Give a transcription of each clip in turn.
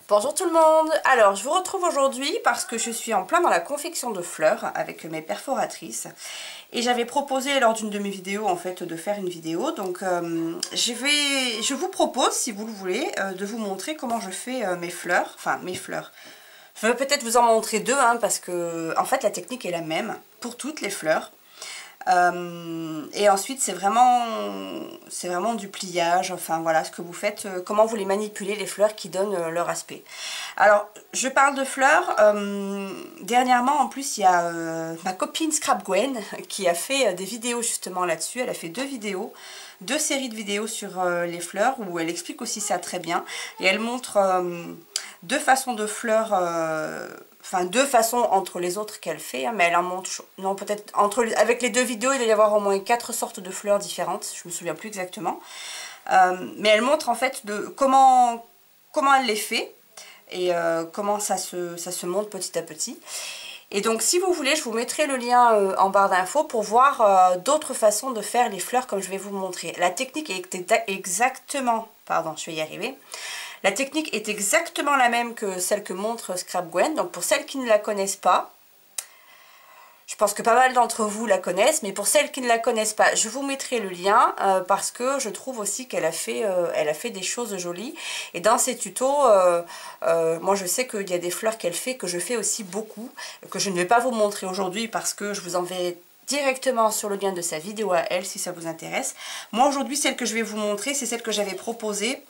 Bonjour tout le monde. Alors je vous retrouve aujourd'hui parce que je suis en plein dans la confection de fleurs avec mes perforatrices et j'avais proposé lors d'une de mes vidéos en fait de faire une vidéo, donc je vous propose, si vous le voulez, de vous montrer comment je fais mes fleurs, enfin mes fleurs. Je vais peut-être vous en montrer deux parce que en fait la technique est la même pour toutes les fleurs. Et ensuite c'est vraiment du pliage, enfin voilà ce que vous faites, comment vous les manipulez les fleurs qui donnent leur aspect. Alors je parle de fleurs, dernièrement en plus il y a ma copine Scrap Gwen qui a fait des vidéos justement là-dessus. Elle a fait deux séries de vidéos sur les fleurs où elle explique aussi ça très bien et elle montre deux façons de fleurs, enfin deux façons entre les autres qu'elle fait, mais elle en montre, non peut-être avec les deux vidéos il doit y avoir au moins 4 sortes de fleurs différentes, je me souviens plus exactement, mais elle montre en fait comment elle les fait et comment ça se monte petit à petit. Et donc si vous voulez je vous mettrai le lien en barre d'infos pour voir d'autres façons de faire les fleurs comme je vais vous montrer. La technique est exactement, pardon je vais y arriver, la technique est exactement la même que celle que montre Scrap Gwen. Donc pour celles qui ne la connaissent pas, je pense que pas mal d'entre vous la connaissent, mais pour celles qui ne la connaissent pas, je vous mettrai le lien parce que je trouve aussi qu'elle a fait des choses jolies. Et dans ses tutos, moi je sais qu'il y a des fleurs qu'elle fait que je fais aussi beaucoup, que je ne vais pas vous montrer aujourd'hui parce que je vous enverrai directement sur le lien de sa vidéo à elle si ça vous intéresse. Moi aujourd'hui celle que je vais vous montrer c'est celle que j'avais proposée,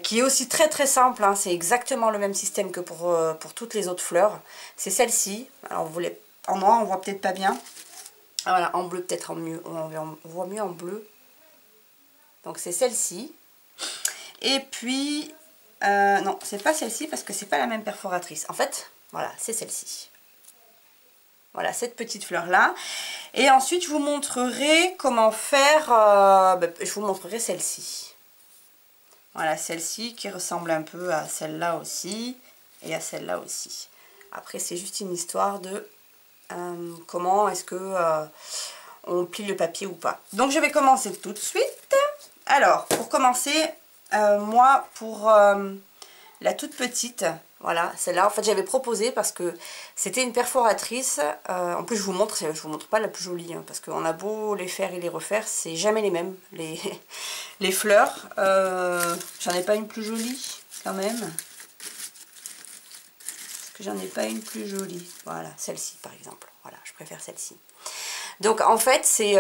qui est aussi très très simple, hein. C'est exactement le même système que pour toutes les autres fleurs. C'est celle-ci. Alors en noir on voit peut-être pas bien. Voilà, en bleu peut-être mieux, on voit mieux en bleu. Donc c'est celle-ci. Et puis non c'est pas celle-ci parce que c'est pas la même perforatrice. En fait voilà c'est celle-ci. Voilà, cette petite fleur-là. Et ensuite, je vous montrerai comment faire... je vous montrerai celle-ci. Voilà, celle-ci qui ressemble un peu à celle-là aussi. Et à celle-là aussi. Après, c'est juste une histoire de comment est-ce que on plie le papier ou pas. Donc, je vais commencer tout de suite. Alors, pour commencer, moi, pour la toute petite... Voilà, celle-là, en fait, j'avais proposé parce que c'était une perforatrice. En plus, je vous montre pas la plus jolie, hein, parce qu'on a beau les faire et les refaire, c'est jamais les mêmes, les fleurs. J'en ai pas une plus jolie, quand même. Est-ce que j'en ai pas une plus jolie? Voilà, celle-ci, par exemple. Voilà, je préfère celle-ci. Donc, en fait, c'est...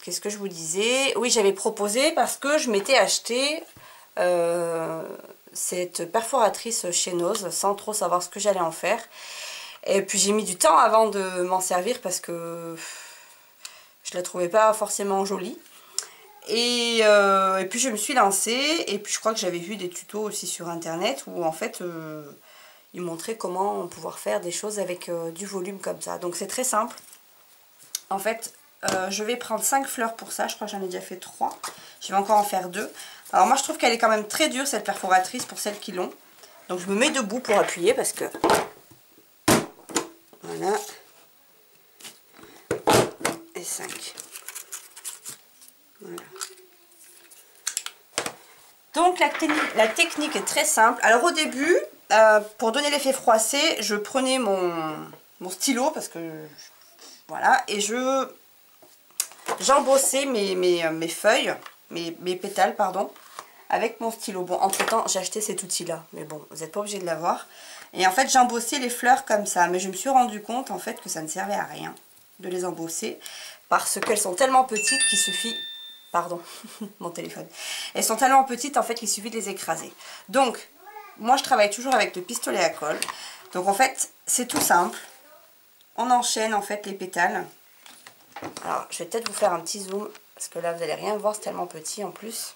qu'est-ce que je vous disais? Oui, j'avais proposé parce que je m'étais acheté... cette perforatrice chez Nose sans trop savoir ce que j'allais en faire, et puis j'ai mis du temps avant de m'en servir parce que je la trouvais pas forcément jolie, et puis je me suis lancée, et puis je crois que j'avais vu des tutos aussi sur internet où en fait ils montraient comment pouvoir faire des choses avec du volume comme ça. Donc c'est très simple en fait. Je vais prendre 5 fleurs pour ça, je crois que j'en ai déjà fait 3, je vais encore en faire 2. Alors moi je trouve qu'elle est quand même très dure cette perforatrice pour celles qui l'ont. Donc je me mets debout pour appuyer parce que... Voilà. Et 5. Voilà. Donc la technique est très simple. Alors au début, pour donner l'effet froissé, je prenais mon stylo parce que... Voilà, et j'embossais mes feuilles, mes pétales, pardon, avec mon stylo. Bon, entre temps, j'ai acheté cet outil-là, mais bon, vous n'êtes pas obligé de l'avoir. Et en fait, j'embossais les fleurs comme ça, mais je me suis rendu compte, en fait, que ça ne servait à rien de les embosser, parce qu'elles sont tellement petites qu'il suffit... Pardon, mon téléphone. Elles sont tellement petites, en fait, qu'il suffit de les écraser. Donc, moi, je travaille toujours avec le pistolet à colle. Donc, en fait, c'est tout simple. On enchaîne, en fait, les pétales. Alors, je vais peut-être vous faire un petit zoom, parce que là, vous n'allez rien voir, c'est tellement petit, en plus.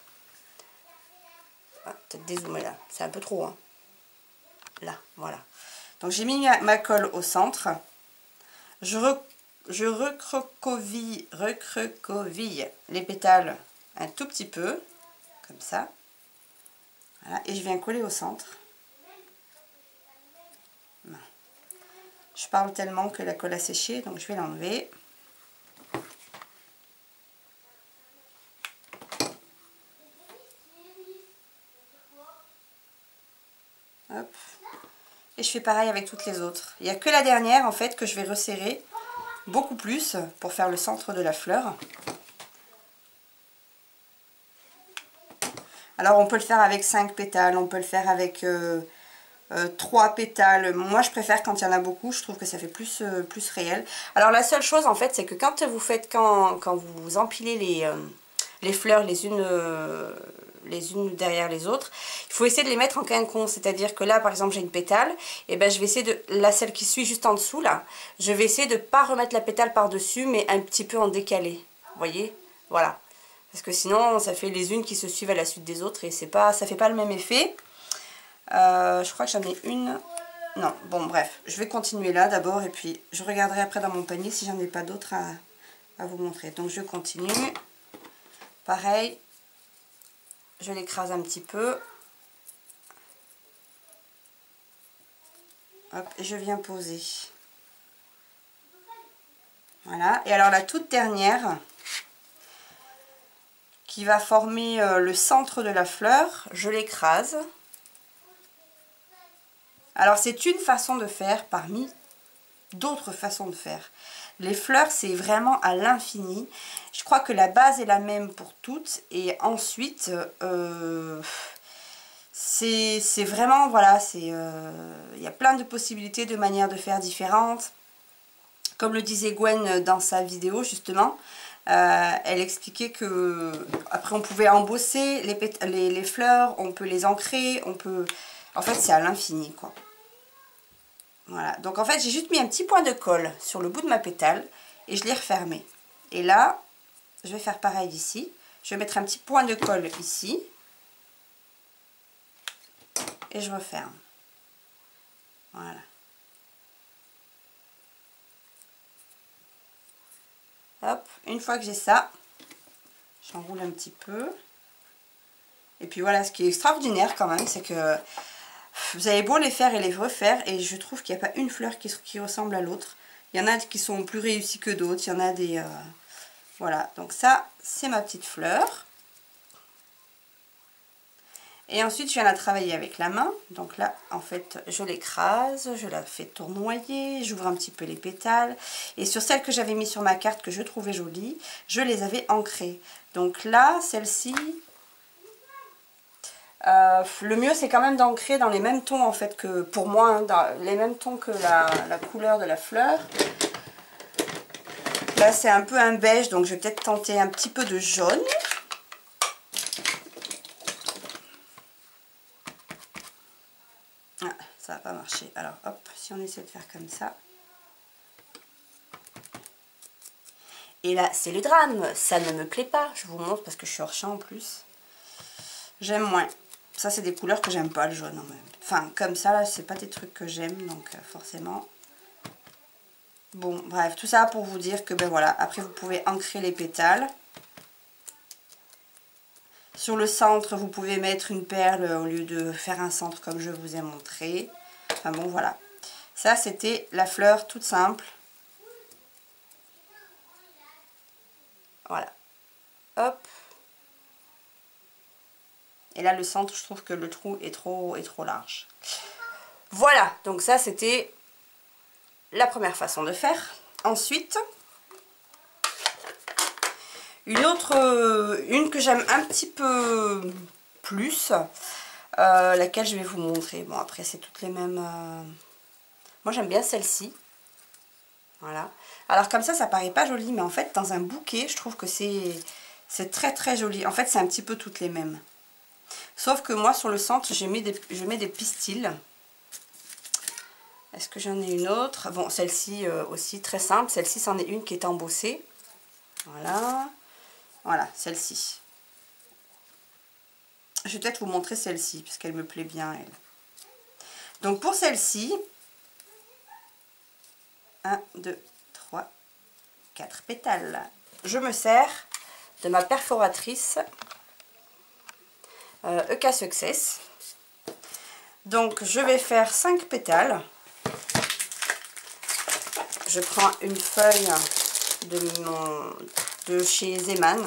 Peut-être dézoomer là, c'est un peu trop, hein. Là, voilà. Donc j'ai mis ma colle au centre. Je recroqueville les pétales un tout petit peu, comme ça. Voilà, et je viens coller au centre. Je parle tellement que la colle a séché, donc je vais l'enlever. Hop. Et je fais pareil avec toutes les autres. Il n'y a que la dernière en fait que je vais resserrer beaucoup plus pour faire le centre de la fleur. Alors on peut le faire avec 5 pétales, on peut le faire avec 3 pétales. Moi je préfère quand il y en a beaucoup, je trouve que ça fait plus réel. Alors la seule chose en fait c'est que quand vous empilez les fleurs les unes derrière les autres, il faut essayer de les mettre en quinconce, c'est-à-dire que là par exemple j'ai une pétale, et ben je vais essayer celle qui suit juste en dessous là, je vais essayer de ne pas remettre la pétale par dessus mais un petit peu en décalé, vous voyez, voilà, parce que sinon ça fait les unes qui se suivent à la suite des autres et ça fait pas le même effet. Je crois que j'en ai une, non, bon bref, je vais continuer là d'abord et puis je regarderai après dans mon panier si j'en ai pas d'autres à vous montrer. Donc je continue, pareil. Je l'écrase un petit peu. Hop, et je viens poser. Voilà. Et alors la toute dernière, qui va former le centre de la fleur, je l'écrase. Alors c'est une façon de faire parmi d'autres façons de faire. Les fleurs, c'est vraiment à l'infini. Je crois que la base est la même pour toutes. Et ensuite, c'est vraiment, voilà, il y a plein de possibilités, de manières de faire différentes. Comme le disait Gwen dans sa vidéo, justement, elle expliquait que après on pouvait embosser les fleurs, on peut les ancrer, on peut... En fait, c'est à l'infini, quoi. Voilà, donc en fait j'ai juste mis un petit point de colle sur le bout de ma pétale et je l'ai refermé. Et là, je vais faire pareil ici. Je vais mettre un petit point de colle ici. Et je referme. Voilà. Hop, une fois que j'ai ça, j'enroule un petit peu. Et puis voilà, ce qui est extraordinaire quand même, c'est que vous avez beau les faire et les refaire, et je trouve qu'il n'y a pas une fleur qui ressemble à l'autre. Il y en a qui sont plus réussies que d'autres, il y en a des... Voilà, donc ça, c'est ma petite fleur. Et ensuite, je viens la travailler avec la main. Donc là, en fait, je l'écrase, je la fais tournoyer, j'ouvre un petit peu les pétales. Et sur celles que j'avais mis sur ma carte, que je trouvais jolies, je les avais ancrées. Donc là, celle-ci... le mieux c'est quand même d'ancrer dans les mêmes tons en fait que pour moi, hein, dans les mêmes tons que la couleur de la fleur. Là c'est un peu un beige, donc je vais peut-être tenter un petit peu de jaune. Ah, ça va pas marcher. Alors hop, si on essaie de faire comme ça. Et là c'est le drame, ça ne me plaît pas. Je vous montre parce que je suis hors champ en plus. J'aime moins. Ça, c'est des couleurs que j'aime pas, le jaune en même. Enfin, comme ça, là, c'est pas des trucs que j'aime, donc forcément. Bon, bref, tout ça pour vous dire que, ben voilà, après, vous pouvez ancrer les pétales. Sur le centre, vous pouvez mettre une perle au lieu de faire un centre comme je vous ai montré. Enfin bon, voilà. Ça, c'était la fleur toute simple. Voilà. Hop. Et là, le centre, je trouve que le trou est trop large. Voilà, donc ça, c'était la première façon de faire. Ensuite, une que j'aime un petit peu plus, laquelle je vais vous montrer. Bon, après, c'est toutes les mêmes... Moi, j'aime bien celle-ci. Voilà. Alors, comme ça paraît pas joli, mais en fait, dans un bouquet, je trouve que c'est très joli. En fait, c'est un petit peu toutes les mêmes. Sauf que moi, sur le centre, je mets des pistils. Est-ce que j'en ai une autre? Bon, celle-ci aussi, très simple. Celle-ci, c'en est une qui est embossée. Voilà. Voilà, celle-ci. Je vais peut-être vous montrer celle-ci, puisqu'elle me plaît bien, elle. Donc, pour celle-ci, 1, 2, 3, 4 pétales. Je me sers de ma perforatrice EK Success. Donc je vais faire 5 pétales. Je prends une feuille de chez Zeman.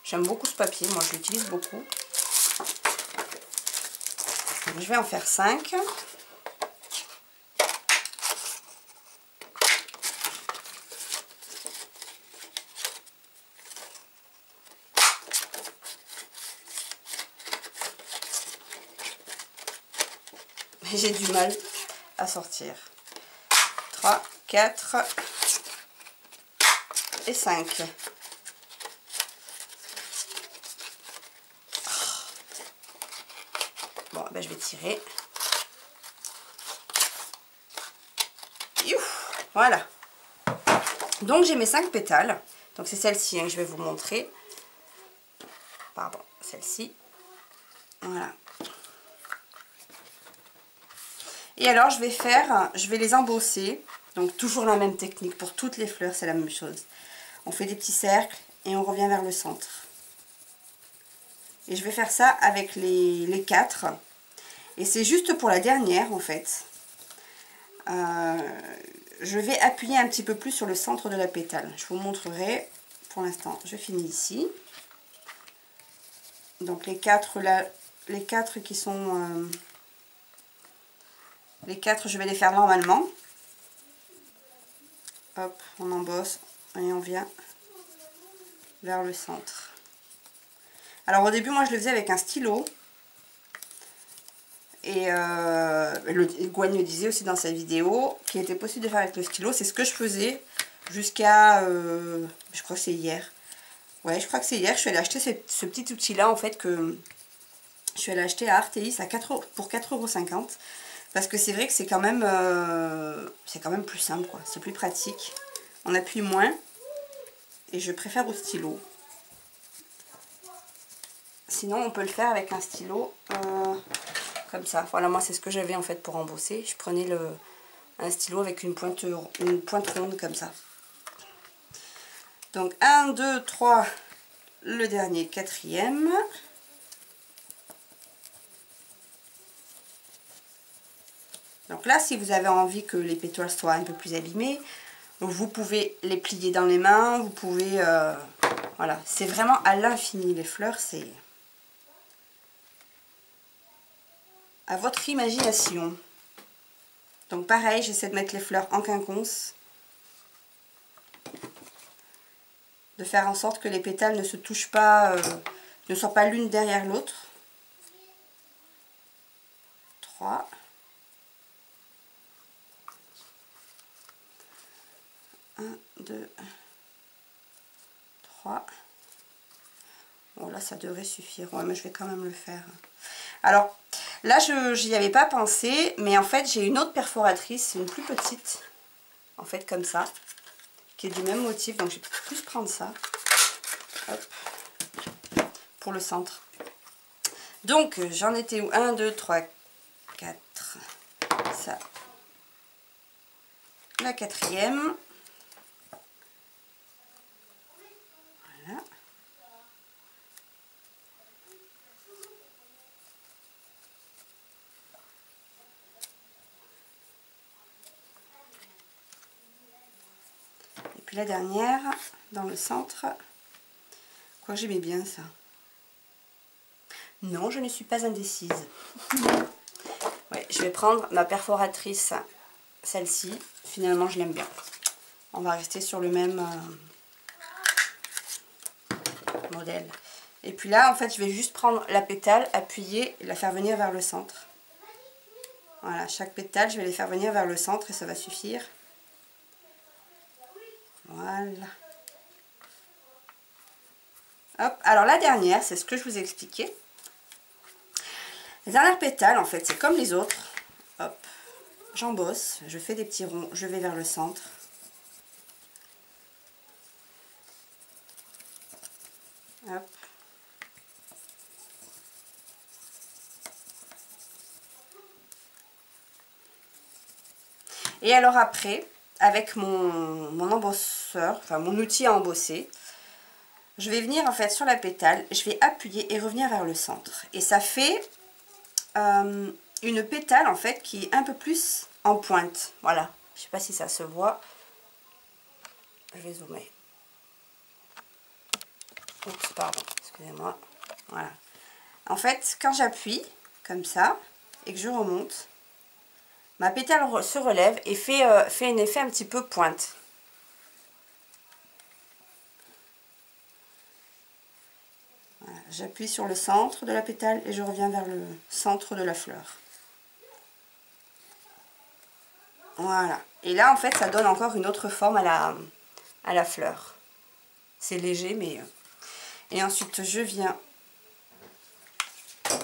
J'aime beaucoup ce papier, moi je l'utilise beaucoup. je vais en faire 5. J'ai du mal à sortir. 3, 4 et 5. Bon, ben je vais tirer. Youf, voilà. Donc j'ai mes 5 pétales. Donc c'est celle-ci hein, que je vais vous montrer. Pardon, celle-ci. Voilà. Et alors je vais les embosser. Donc toujours la même technique pour toutes les fleurs, c'est la même chose. On fait des petits cercles et on revient vers le centre. Et je vais faire ça avec les 4. Et c'est juste pour la dernière en fait. Je vais appuyer un petit peu plus sur le centre de la pétale. Je vous montrerai. Pour l'instant, je finis ici. Donc les 4 là, les 4 qui sont... les 4, je vais les faire normalement. Hop, on embosse et on vient vers le centre. Alors au début, moi je le faisais avec un stylo. Et Gwen disait aussi dans sa vidéo qu'il était possible de faire avec le stylo. C'est ce que je faisais jusqu'à... je crois que c'est hier. Ouais, je crois que c'est hier. Je suis allée acheter ce petit outil-là en fait que je suis allée acheter à Artéis pour 4,50 €. Parce que c'est vrai que c'est quand même plus simple, quoi. C'est plus pratique. On appuie moins. Et je préfère au stylo. Sinon, on peut le faire avec un stylo comme ça. Voilà, moi, c'est ce que j'avais en fait pour embosser. Je prenais un stylo avec une pointe ronde comme ça. Donc, 1, 2, 3, le dernier, 4e. Donc là, si vous avez envie que les pétales soient un peu plus abîmés, vous pouvez les plier dans les mains, vous pouvez... voilà, c'est vraiment à l'infini, les fleurs, c'est à votre imagination. Donc pareil, j'essaie de mettre les fleurs en quinconce, de faire en sorte que les pétales ne se touchent pas, ne soient pas l'une derrière l'autre. 3. 1, 2, 3. Bon, là, ça devrait suffire. Ouais, mais je vais quand même le faire. Alors, là, je n'y avais pas pensé, mais en fait, j'ai une autre perforatrice, une plus petite, en fait, comme ça, qui est du même motif. Donc, je vais plus prendre ça. Hop. Pour le centre. Donc, j'en étais où? 1, 2, 3, 4. Ça. La 4e. Voilà. Et puis la dernière, dans le centre. Quoi, j'aimais bien ça. Non, je ne suis pas indécise. Ouais, je vais prendre ma perforatrice, celle-ci. Finalement, je l'aime bien. On va rester sur le même modèle. Et puis là, en fait, je vais juste prendre la pétale, appuyer et la faire venir vers le centre. Voilà, chaque pétale, je vais les faire venir vers le centre et ça va suffire. Voilà. Hop, alors la dernière, c'est ce que je vous ai expliqué. Les dernières pétales, en fait, c'est comme les autres. Hop, j'embosse, je fais des petits ronds, je vais vers le centre. Hop. Et alors après, avec mon embosseur, enfin mon outil à embosser, je vais venir en fait sur la pétale, je vais appuyer et revenir vers le centre. Et ça fait une pétale en fait qui est un peu plus en pointe. Voilà, je ne sais pas si ça se voit. Je vais zoomer. Oups, pardon, excusez-moi. Voilà. En fait, quand j'appuie comme ça, et que je remonte, ma pétale se relève et fait un effet un petit peu pointe. Voilà, j'appuie sur le centre de la pétale et je reviens vers le centre de la fleur. Voilà. Et là, en fait, ça donne encore une autre forme à la fleur. C'est léger, mais... Et ensuite, je viens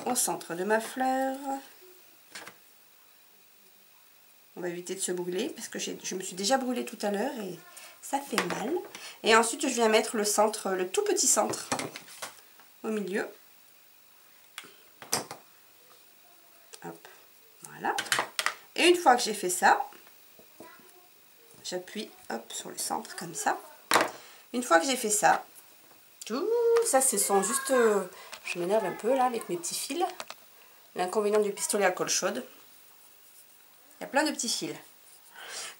au centre de ma fleur. On va éviter de se brûler, parce que je me suis déjà brûlée tout à l'heure et ça fait mal. Et ensuite, je viens mettre le centre, le tout petit centre, au milieu. Hop, voilà. Et une fois que j'ai fait ça, j'appuie hop sur le centre comme ça. Une fois que j'ai fait ça, tout ça ce sont juste... je m'énerve un peu là avec mes petits fils. L'inconvénient du pistolet à colle chaude. Il y a plein de petits fils.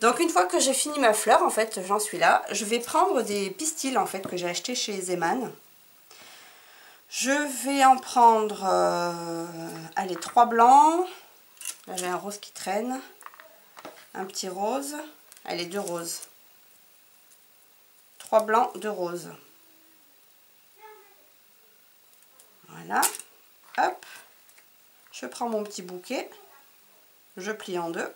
Donc une fois que j'ai fini ma fleur, en fait, j'en suis là. Je vais prendre des pistils en fait que j'ai acheté chez Zeman. Je vais en prendre, allez, 3 blancs. Là j'ai un rose qui traîne. Un petit rose. Allez, 2 roses. 3 blancs, 2 roses. Voilà. Hop. Je prends mon petit bouquet. Je plie en deux.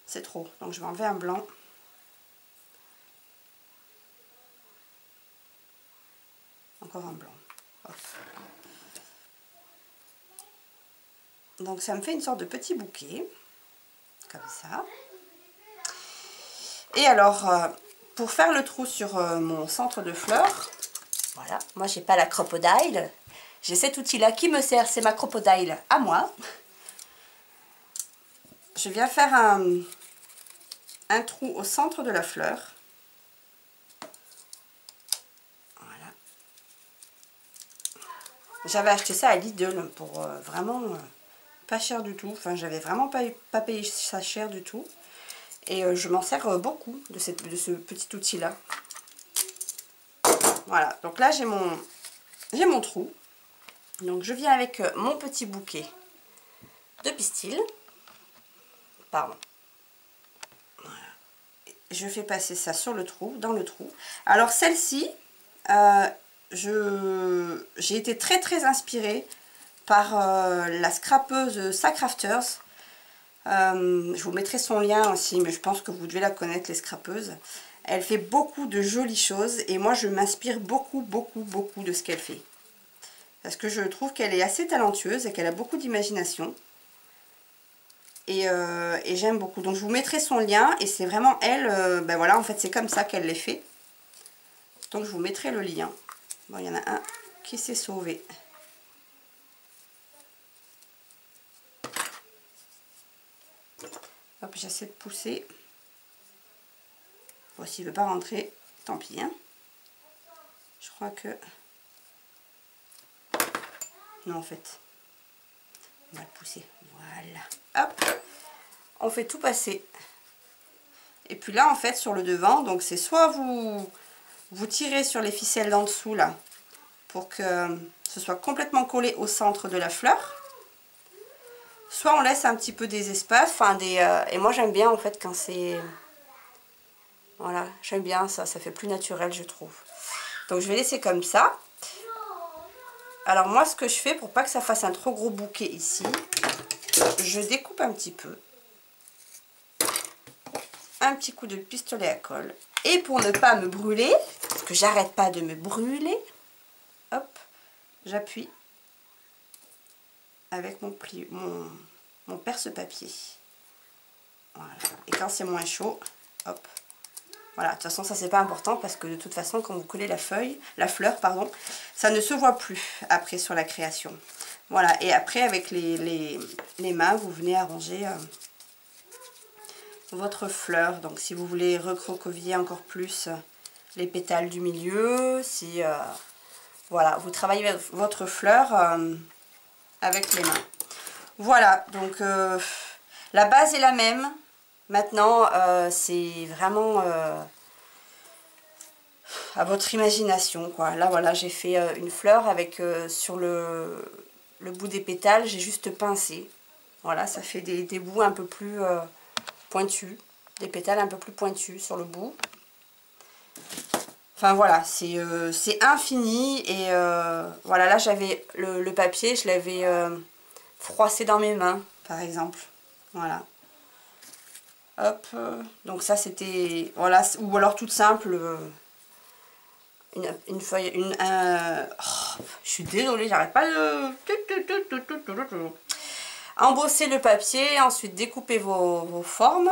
C'est trop, donc je vais enlever un blanc. Encore un blanc. Hop. Donc ça me fait une sorte de petit bouquet. Comme ça. Et alors, pour faire le trou sur mon centre de fleurs, voilà, moi j'ai pas la crocodile. J'ai cet outil-là qui me sert, c'est ma crocodile à moi. Je viens faire un trou au centre de la fleur. Voilà. J'avais acheté ça à Lidl pour vraiment pas cher du tout. Enfin, j'avais vraiment pas payé ça cher du tout. Et je m'en sers beaucoup de ce petit outil-là. Voilà, donc là j'ai mon trou. Donc je viens avec mon petit bouquet de pistils. Pardon. Voilà. Je fais passer ça sur le trou, dans le trou. Alors celle-ci, j'ai été très inspirée par la scrapeuse Sacrafters. Je vous mettrai son lien aussi, mais je pense que vous devez la connaître, les scrapeuses. Elle fait beaucoup de jolies choses et moi je m'inspire beaucoup de ce qu'elle fait. Parce que je trouve qu'elle est assez talentueuse et qu'elle a beaucoup d'imagination. Et j'aime beaucoup. Donc je vous mettrai son lien et c'est vraiment elle, ben voilà, en fait c'est comme ça qu'elle les fait. Donc je vous mettrai le lien. Bon, il y en a un qui s'est sauvé. Hop, j'essaie de pousser. Bon, s'il ne veut pas rentrer, tant pis. Hein. Je crois que... Non, en fait. On va le pousser. Voilà. Hop. On fait tout passer. Et puis là, en fait, sur le devant, donc c'est soit vous tirez sur les ficelles d'en dessous, là, pour que ce soit complètement collé au centre de la fleur. Soit on laisse un petit peu des espaces, enfin et moi j'aime bien en fait quand c'est... Voilà, j'aime bien ça, ça fait plus naturel je trouve. Donc je vais laisser comme ça. Alors moi ce que je fais pour pas que ça fasse un trop gros bouquet ici, je découpe un petit peu. Un petit coup de pistolet à colle. Et pour ne pas me brûler, parce que j'arrête pas de me brûler, hop, j'appuie avec mon perce-papier. Voilà. Et quand c'est moins chaud, hop. Voilà, de toute façon ça c'est pas important parce que de toute façon quand vous collez la fleur, pardon, ça ne se voit plus après sur la création. Voilà, et après avec les mains, vous venez arranger votre fleur. Donc si vous voulez recroqueviller encore plus les pétales du milieu, si voilà, vous travaillez votre fleur avec les mains. Voilà, donc la base est la même. Maintenant, c'est vraiment à votre imagination, quoi. Là, voilà, j'ai fait une fleur avec sur le le bout des pétales, j'ai juste pincé. Voilà, ça fait des bouts un peu plus pointus, des pétales un peu plus pointus sur le bout. Enfin voilà, c'est infini et voilà, là j'avais le papier, je l'avais froissé dans mes mains par exemple. Voilà. Hop, donc ça c'était, voilà, ou alors toute simple, une feuille, oh, je suis désolée, j'arrête pas de... Embosser le papier, ensuite découper vos formes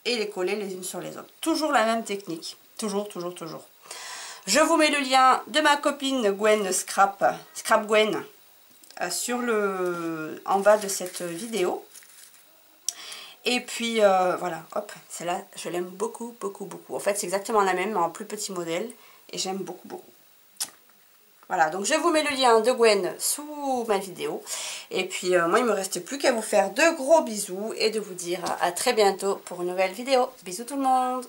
et les coller les unes sur les autres. Toujours la même technique, toujours. Je vous mets le lien de ma copine Gwen Scrap Gwen en bas de cette vidéo. Et puis voilà, hop, celle-là, je l'aime beaucoup. En fait, c'est exactement la même, mais en plus petit modèle. Et j'aime beaucoup. Voilà, donc je vous mets le lien de Gwen sous ma vidéo. Et puis moi, il ne me reste plus qu'à vous faire de gros bisous et de vous dire à très bientôt pour une nouvelle vidéo. Bisous tout le monde!